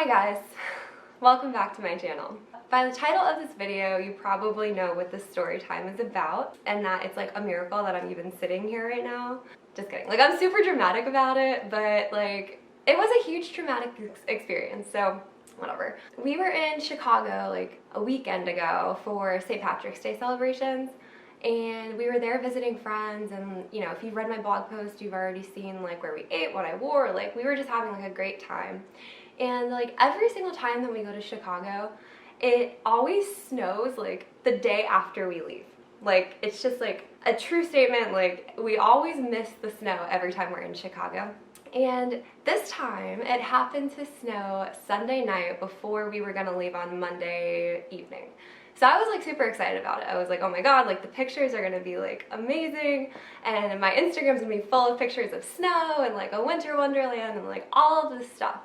Hi guys, welcome back to my channel. By the title of this video, you probably know what this story time is about, and that it's like a miracle that I'm even sitting here right now. Just kidding. Like, I'm super dramatic about it, but like, it was a huge traumatic experience, so whatever. We were in Chicago like a weekend ago for St. Patrick's Day celebrations, and we were there visiting friends, and you know, if you've read my blog post, you've already seen like where we ate, what I wore, like we were just having like a great time. And like every single time that we go to Chicago, it always snows like the day after we leave. Like, it's just like a true statement. Like, we always miss the snow every time we're in Chicago. And this time it happened to snow Sunday night before we were gonna leave on Monday evening. So I was like super excited about it. I was like, oh my god, like the pictures are gonna be like amazing, and my Instagram's gonna be full of pictures of snow and like a winter wonderland and like all of this stuff.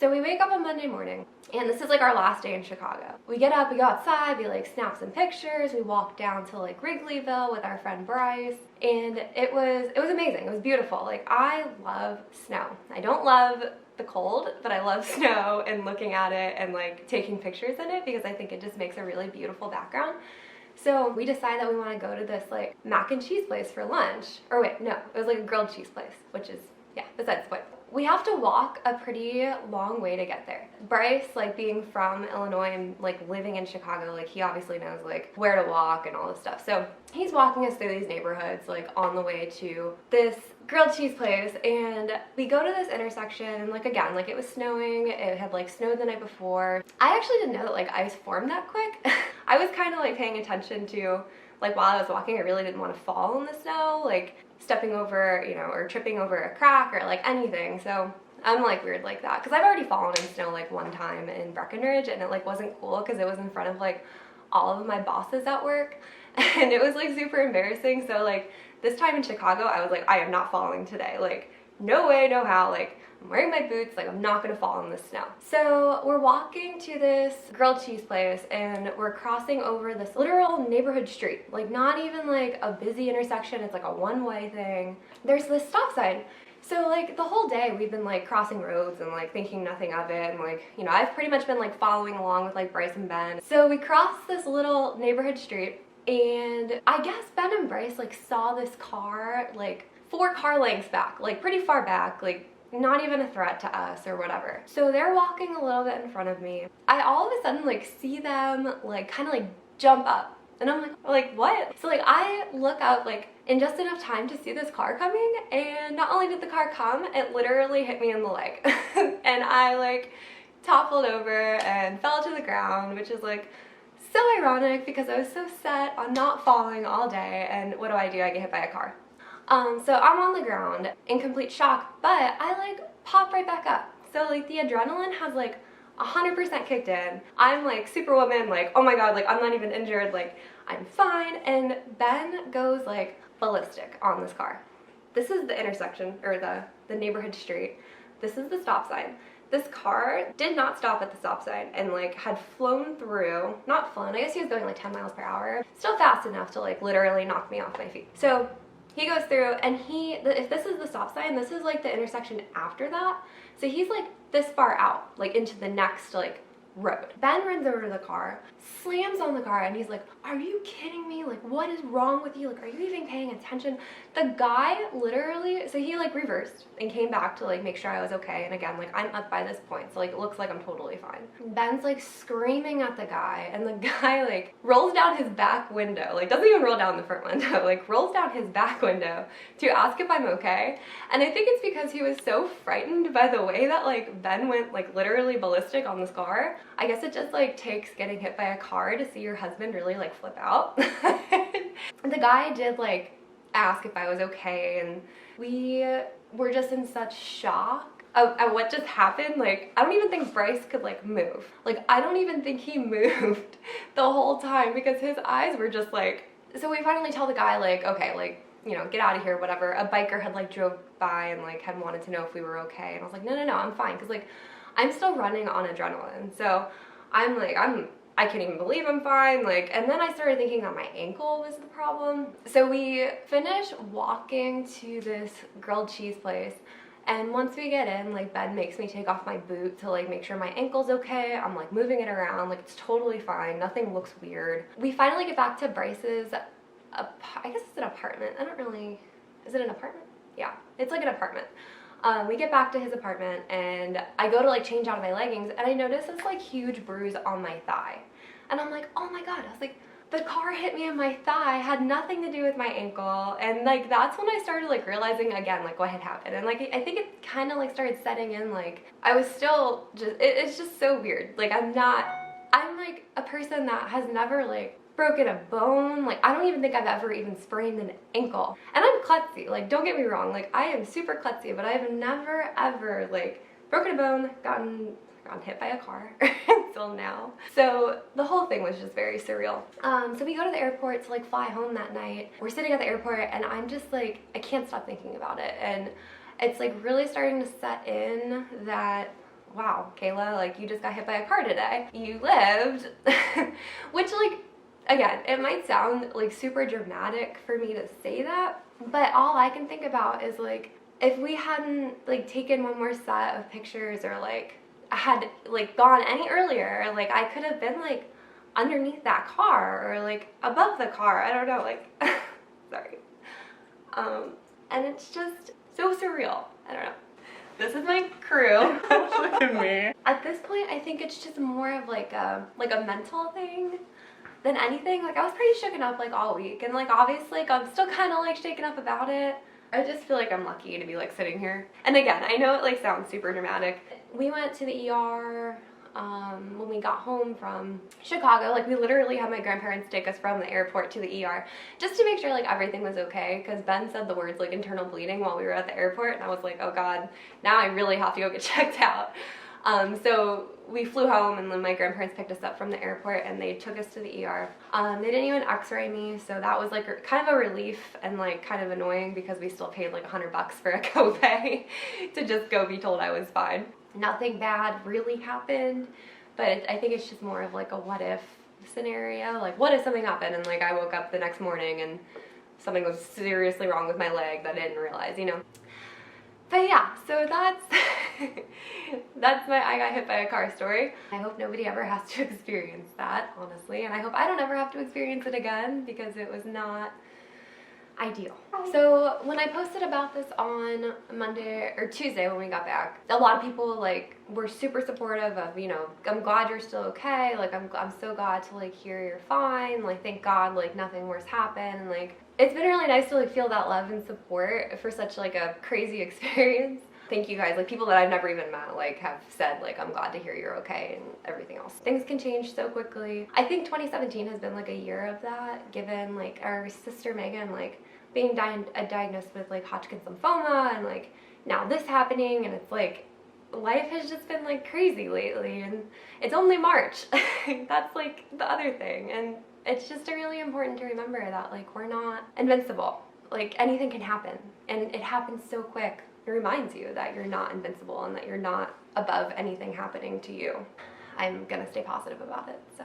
So we wake up on Monday morning, and this is like our last day in Chicago. We get up, we go outside, we like snap some pictures, we walk down to like Wrigleyville with our friend Bryce, and it was amazing. It was beautiful. Like, I love snow. I don't love the cold, but I love snow and looking at it and like taking pictures in it because I think it just makes a really beautiful background. So we decide that we want to go to this like mac and cheese place for lunch. Or wait, no, it was like a grilled cheese place, which is, yeah, besides the point. We have to walk a pretty long way to get there. Bryce, like being from Illinois and like living in Chicago, like he obviously knows like where to walk and all this stuff. So he's walking us through these neighborhoods like on the way to this grilled cheese place, and we go to this intersection, and like again, like it was snowing. It had like snowed the night before. I actually didn't know that like ice formed that quick. I was kind of like paying attention to like while I was walking. I really didn't want to fall in the snow, like stepping over, you know, or tripping over a crack or like anything. So I'm like weird like that because I've already fallen in snow like one time in Breckenridge, and it like wasn't cool because it was in front of like all of my bosses at work, and it was like super embarrassing. So like this time in Chicago, I was like, I am not falling today. Like, no way, no how. Like, I'm wearing my boots, like I'm not gonna fall in the snow. So we're walking to this grilled cheese place, and we're crossing over this literal neighborhood street. Like, not even like a busy intersection, it's like a one-way thing. There's this stop sign. So like the whole day we've been like crossing roads and like thinking nothing of it, and like, you know, I've pretty much been like following along with like Bryce and Ben. So we crossed this little neighborhood street, and I guess Ben and Bryce like saw this car like 4 car lengths back, like pretty far back, like not even a threat to us or whatever. So they're walking a little bit in front of me. I all of a sudden like see them like kind of like jump up, and I'm like what? So like I look up like in just enough time to see this car coming, and not only did the car come, it literally hit me in the leg. And I like toppled over and fell to the ground, which is like so ironic because I was so set on not falling all day, and what do? I get hit by a car. So I'm on the ground in complete shock, but I like pop right back up. So like the adrenaline has like 100% kicked in. I'm like superwoman, like oh my god, like I'm not even injured, like I'm fine. And Ben goes like ballistic on this car. This is the intersection, or the neighborhood street. This is the stop sign. This car did not stop at the stop sign and like had flown through, not flown, I guess he was going like 10 miles per hour, still fast enough to like literally knock me off my feet. So he goes through, and if this is the stop sign, this is like the intersection after that. So he's like this far out, like into the next like road. Ben runs over to the car, slams on the car, and he's like, are you kidding me? Like, what is wrong with you? Like, are you even paying attention? The guy literally, so he like reversed and came back to like make sure I was okay. And again, like I'm up by this point, so like it looks like I'm totally fine. Ben's like screaming at the guy, and the guy like rolls down his back window, like doesn't even roll down the front window, like rolls down his back window to ask if I'm okay. And I think it's because he was so frightened by the way that like Ben went like literally ballistic on this car. I guess it just like takes getting hit by a car to see your husband really like flip out. The guy did like ask if I was okay, and we were just in such shock at what just happened. Like, I don't even think Bryce could like move. Like, I don't even think he moved the whole time because his eyes were just like, so we finally tell the guy like, okay, like, you know, get out of here, whatever. A biker had like drove by and like had wanted to know if we were okay, and I was like, no, I'm fine, because like I'm still running on adrenaline. So I'm like, I can't even believe I'm fine. Like, and then I started thinking that my ankle was the problem. So we finished walking to this grilled cheese place, And once we get in, like Ben makes me take off my boot to like make sure my ankle's okay. I'm like moving it around, like it's totally fine. Nothing looks weird. We finally get back to Bryce's, I guess it's an apartment. I don't really, is it an apartment? Yeah, it's like an apartment. We get back to his apartment and I go to like change out of my leggings and I notice this like huge bruise on my thigh. And I'm like, oh my God, I was like, the car hit me in my thigh, had nothing to do with my ankle. And like like when I started like realizing again like what had happened. And like I think it kind of like started setting in, like I was still just it's just so weird. Like I'm like a person that has never like broken a bone. Like I don't even think I've ever even sprained an ankle. And I'm klutzy, like don't get me wrong, like I am super klutzy, but I've never ever like broken a bone, gotten hit by a car until now. So the whole thing was just very surreal. So we go to the airport to like fly home that night. We're sitting at the airport and I'm just like, I can't stop thinking about it. And it's like really starting to set in that, wow, Kayla, like you just got hit by a car today. You lived, which like, again, it might sound like super dramatic for me to say that, but all I can think about is like, if we hadn't like taken one more set of pictures or like had like gone any earlier, like I could have been like underneath that car or like above the car. I don't know, like sorry. And it's just so surreal. I don't know. This is my crew. Look at me. At this point, I think it's just more of like a mental thing than anything. Like I was pretty shooken up like all week, and like obviously like I'm still kind of like shaken up about it. I just feel like I'm lucky to be like sitting here. And again, I know it like sounds super dramatic. We went to the ER when we got home from Chicago. Like we literally had my grandparents take us from the airport to the ER just to make sure like everything was okay, because Ben said the words like internal bleeding while we were at the airport, and I was like, oh God, now I really have to go get checked out. So we flew home and then my grandparents picked us up from the airport and they took us to the ER. They didn't even x-ray me, so that was like kind of a relief and like kind of annoying because we still paid like $100 for a copay to just go be told I was fine. Nothing bad really happened, but I think it's just more of like a what if scenario. Like what if something happened and like I woke up the next morning and something was seriously wrong with my leg that I didn't realize, you know? But yeah, so that's my I got hit by a car story. I hope nobody ever has to experience that, honestly, and I hope I don't ever have to experience it again because it was not ideal. So when I posted about this on Monday or Tuesday when we got back, a lot of people like were super supportive of, you know, I'm glad you're still okay, like I'm so glad to like hear you're fine, like thank God like nothing worse happened, and like it's been really nice to like feel that love and support for such like a crazy experience. Thank you guys, like people that I've never even met like have said like I'm glad to hear you're okay and everything else. Things can change so quickly. I think 2017 has been like a year of that, given like our sister Megan like being diagnosed with like Hodgkin's lymphoma and like now this happening, and it's like life has just been like crazy lately, and it's only March. That's like the other thing, and it's just really important to remember that like we're not invincible. Like anything can happen and it happens so quick. It reminds you that you're not invincible and that you're not above anything happening to you. I'm gonna stay positive about it. So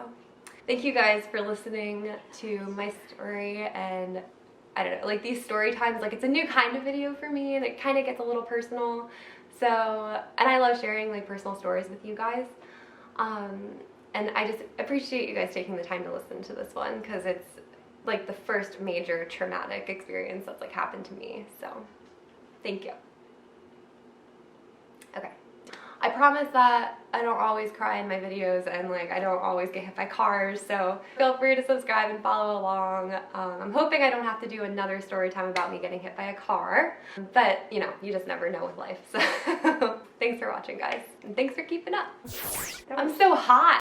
thank you guys for listening to my story, and I don't know, like these story times, like it's a new kind of video for me and it kind of gets a little personal. So, and I love sharing like personal stories with you guys. And I just appreciate you guys taking the time to listen to this one because it's like the first major traumatic experience that's like happened to me. So thank you. Okay. I promise that I don't always cry in my videos and like I don't always get hit by cars, so feel free to subscribe and follow along. I'm hoping I don't have to do another story time about me getting hit by a car, but you know, you just never know with life. So thanks for watching, guys, and thanks for keeping up. I'm so hot.